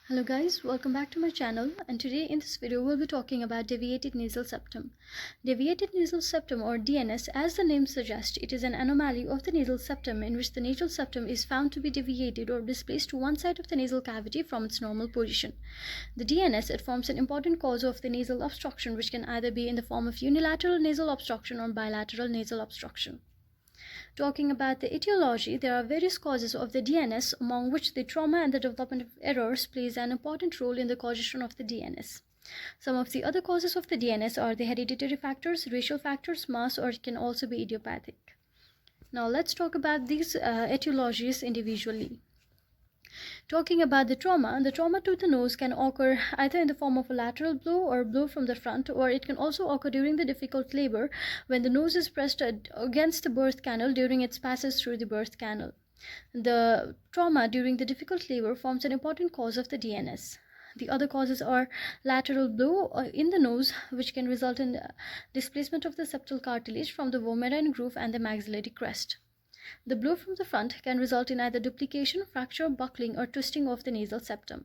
Hello guys, welcome back to my channel, and today in this video we'll be talking about deviated nasal septum. Deviated nasal septum, or DNS, as the name suggests, it is an anomaly of the nasal septum in which the nasal septum is found to be deviated or displaced to one side of the nasal cavity from its normal position. The DNS, it forms an important cause of the nasal obstruction, which can either be in the form of unilateral nasal obstruction or bilateral nasal obstruction. Talking about the etiology, there are various causes of the DNS, among which the trauma and the developmental errors plays an important role in the causation of the DNS. Some of the other causes of the DNS are the hereditary factors, racial factors, mass, or it can also be idiopathic. Now let's talk about these etiologies individually. Talking about the trauma to the nose can occur either in the form of a lateral blow or blow from the front, or it can also occur during the difficult labor when the nose is pressed against the birth canal during its passage through the birth canal. The trauma during the difficult labor forms an important cause of the DNS. The other causes are lateral blow in the nose, which can result in displacement of the septal cartilage from the vomerine groove and the maxillary crest. The blow from the front can result in either duplication, fracture, buckling, or twisting of the nasal septum.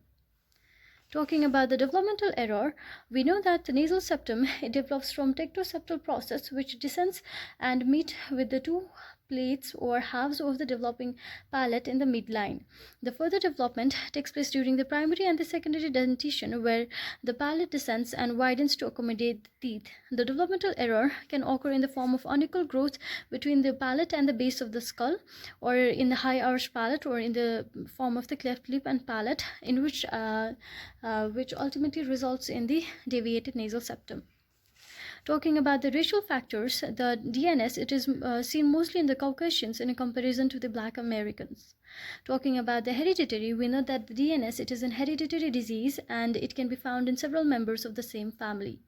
Talking about the developmental error, we know that the nasal septum, it develops from tectoseptal process, which descends and meet with the two plates or halves of the developing palate in the midline. The further development takes place during the primary and the secondary dentition, where the palate descends and widens to accommodate the teeth. The developmental error can occur in the form of unequal growth between the palate and the base of the skull, or in the high arch palate, or in the form of the cleft lip and palate, in which ultimately results in the deviated nasal septum. Talking about the racial factors, the DNS, it is seen mostly in the Caucasians in comparison to the Black Americans. Talking about the hereditary, we know that the DNS, it is an hereditary disease and it can be found in several members of the same family.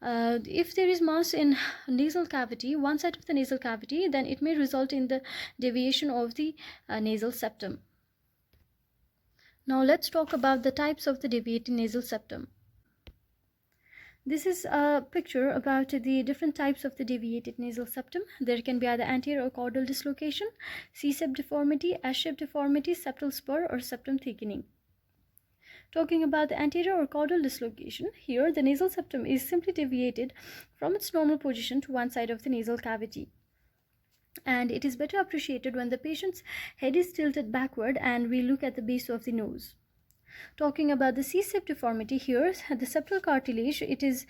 If there is mass in nasal cavity, one side of the nasal cavity, then it may result in the deviation of the nasal septum. Now let's talk about the types of the deviated nasal septum. This is a picture about the different types of the deviated nasal septum. There can be either anterior or caudal dislocation, C-sep deformity, S-shape deformity, septal spur, or septum thickening. Talking about the anterior or caudal dislocation, here the nasal septum is simply deviated from its normal position to one side of the nasal cavity. And it is better appreciated when the patient's head is tilted backward and we look at the base of the nose. Talking about the C-sep deformity, here the septal cartilage, it is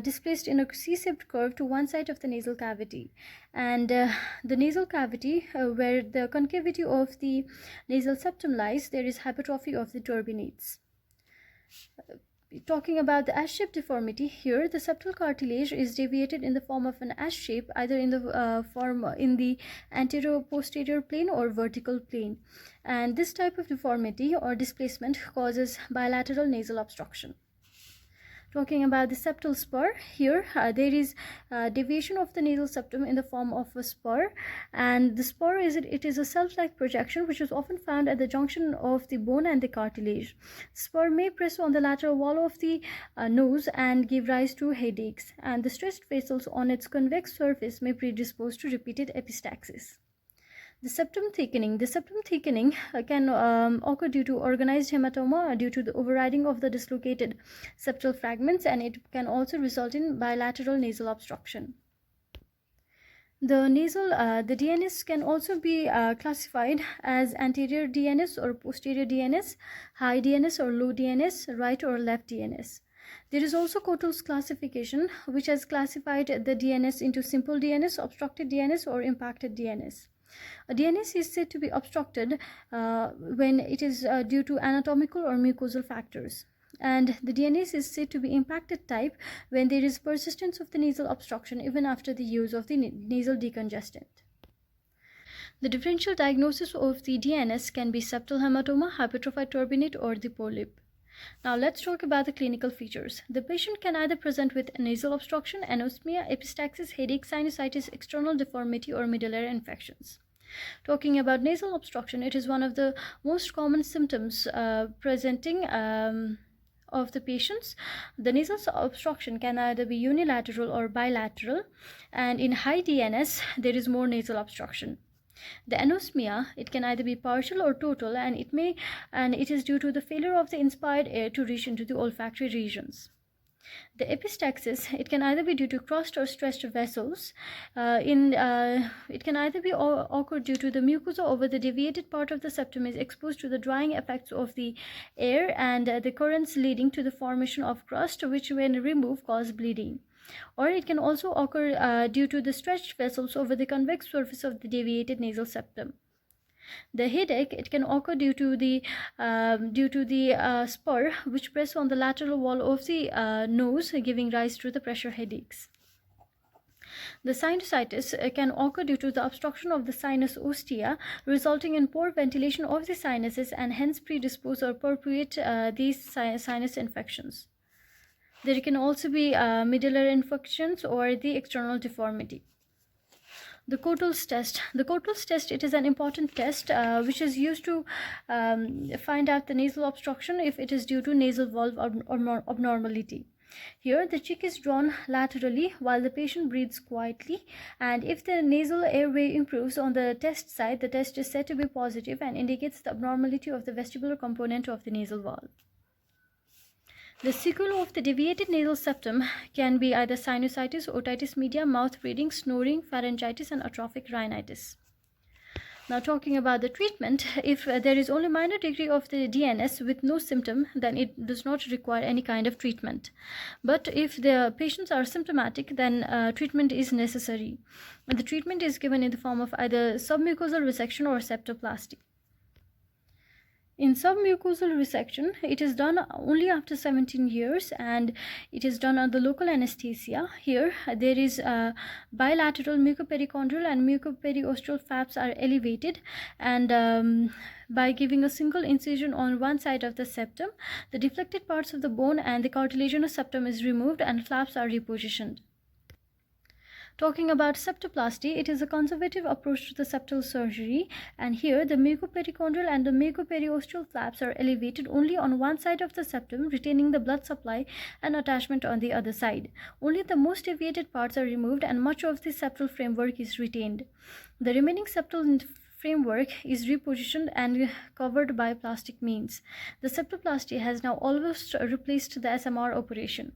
displaced in a C-shaped curve to one side of the nasal cavity, and the nasal cavity where the concavity of the nasal septum lies, there is hypertrophy of the turbinates. Talking about the S-shape deformity, here the septal cartilage is deviated in the form of an S shape, either in the form in the anterior posterior plane or vertical plane, and this type of deformity or displacement causes bilateral nasal obstruction. Talking about the septal spur, here there is deviation of the nasal septum in the form of a spur, and the spur is a self-like projection which is often found at the junction of the bone and the cartilage. Spur may press on the lateral wall of the nose and give rise to headaches, and the stressed vessels on its convex surface may predispose to repeated epistaxis. The septum thickening. The septum thickening can occur due to organized hematoma due to the overriding of the dislocated septal fragments, and it can also result in bilateral nasal obstruction. The DNS can also be classified as anterior DNS or posterior DNS, high DNS or low DNS, right or left DNS. There is also Cottle's classification, which has classified the DNS into simple DNS, obstructed DNS, or impacted DNS. A DNS is said to be obstructed when it is due to anatomical or mucosal factors, and the DNS is said to be impacted type when there is persistence of the nasal obstruction even after the use of the nasal decongestant. The differential diagnosis of the DNS can be septal hematoma, hypertrophied turbinate, or the polyp. Now let's talk about the clinical features. The patient can either present with nasal obstruction, anosmia, epistaxis, headache, sinusitis, external deformity, or medullary infections. Talking about nasal obstruction, it is one of the most common symptoms presenting of the patients. The nasal obstruction can either be unilateral or bilateral, and in high DNS there is more nasal obstruction. The anosmia, it can either be partial or total, and it is due to the failure of the inspired air to reach into the olfactory regions. The epistaxis, it can either be due to crossed or stretched vessels. It can either be occur due to the mucosa over the deviated part of the septum is exposed to the drying effects of the air and the currents leading to the formation of crust, which when removed cause bleeding. Or it can also occur due to the stretched vessels over the convex surface of the deviated nasal septum. The headache, it can occur due to the spur which press on the lateral wall of the nose, giving rise to the pressure headaches. The sinusitis can occur due to the obstruction of the sinus ostia, resulting in poor ventilation of the sinuses and hence predispose or perpetuate these sinus infections. There can also be medullary infections or the external deformity. The Coatell's test. The Coatell's test, it is an important test which is used to find out the nasal obstruction if it is due to nasal valve abnormality. Here, the cheek is drawn laterally while the patient breathes quietly, and if the nasal airway improves on the test side, the test is said to be positive and indicates the abnormality of the vestibular component of the nasal valve. The sequelae of the deviated nasal septum can be either sinusitis, otitis media, mouth bleeding, snoring, pharyngitis, and atrophic rhinitis. Now, talking about the treatment, if there is only minor degree of the DNS with no symptom, then it does not require any kind of treatment. But if the patients are symptomatic, then treatment is necessary. And the treatment is given in the form of either submucosal resection or septoplasty. In submucosal resection, it is done only after 17 years and it is done under local anesthesia. Here, there is bilateral mucoperichondrial and mucoperiosteal flaps are elevated, and by giving a single incision on one side of the septum, the deflected parts of the bone and the cartilaginous septum is removed and flaps are repositioned. Talking about septoplasty, it is a conservative approach to the septal surgery, and here the mucoperichondrial and the mucoperiosteal flaps are elevated only on one side of the septum, retaining the blood supply and attachment on the other side. Only the most deviated parts are removed and much of the septal framework is retained. The remaining septal framework is repositioned and covered by plastic means. The septoplasty has now almost replaced the SMR operation.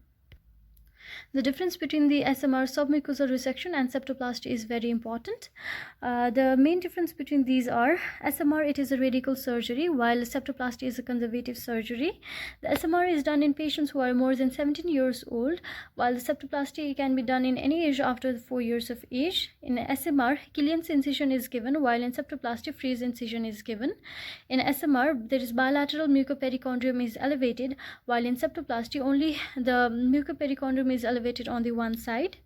The difference between the SMR submucosal resection and septoplasty is very important. The main difference between these are SMR, it is a radical surgery, while septoplasty is a conservative surgery. The SMR is done in patients who are more than 17 years old, while the septoplasty can be done in any age after 4 years of age. In SMR, Killian's incision is given, while in septoplasty, Free's incision is given. In SMR, there is bilateral mucoperichondrium is elevated, while in septoplasty, only the mucoperichondrium is elevated on the one side.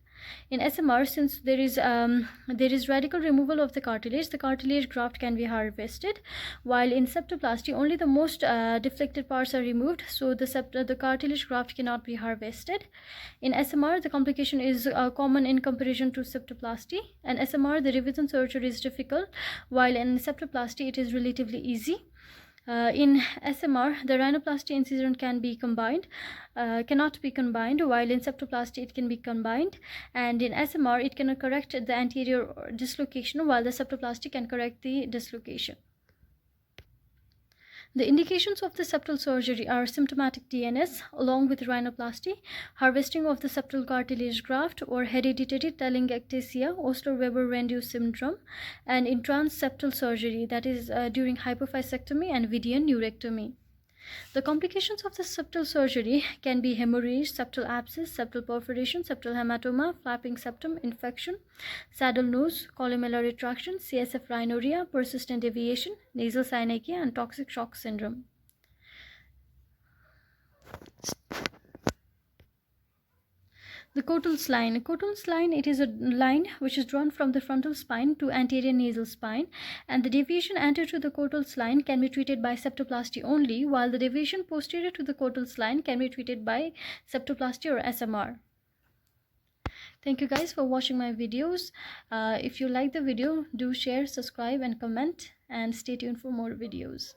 In SMR, since there is radical removal of the cartilage graft can be harvested, while in septoplasty only the most deflected parts are removed, so the cartilage graft cannot be harvested. In SMR, the complication is common in comparison to septoplasty. And SMR, the revision surgery is difficult, while in septoplasty it is relatively easy. In SMR, the rhinoplasty incision cannot be combined, while in septoplasty it can be combined. And in SMR, it can correct the anterior dislocation, while the septoplasty can correct the dislocation. The indications of the septal surgery are symptomatic DNS along with rhinoplasty, harvesting of the septal cartilage graft, or hereditary telangiectasia, Osler-Weber-Rendu syndrome, and in transseptal surgery, that is during hypophysectomy and Vidian neurectomy. The complications of the septal surgery can be hemorrhage, septal abscess, septal perforation, septal hematoma, flapping septum, infection, saddle nose, columellar retraction, CSF rhinorrhea, persistent deviation, nasal synechia, and toxic shock syndrome. The Coatell's line. Coatell's line, it is a line which is drawn from the frontal spine to anterior nasal spine, and the deviation anterior to the Coatell's line can be treated by septoplasty only, while the deviation posterior to the Coatell's line can be treated by septoplasty or SMR. Thank you guys for watching my videos. If you like the video, do share, subscribe, and comment, and stay tuned for more videos.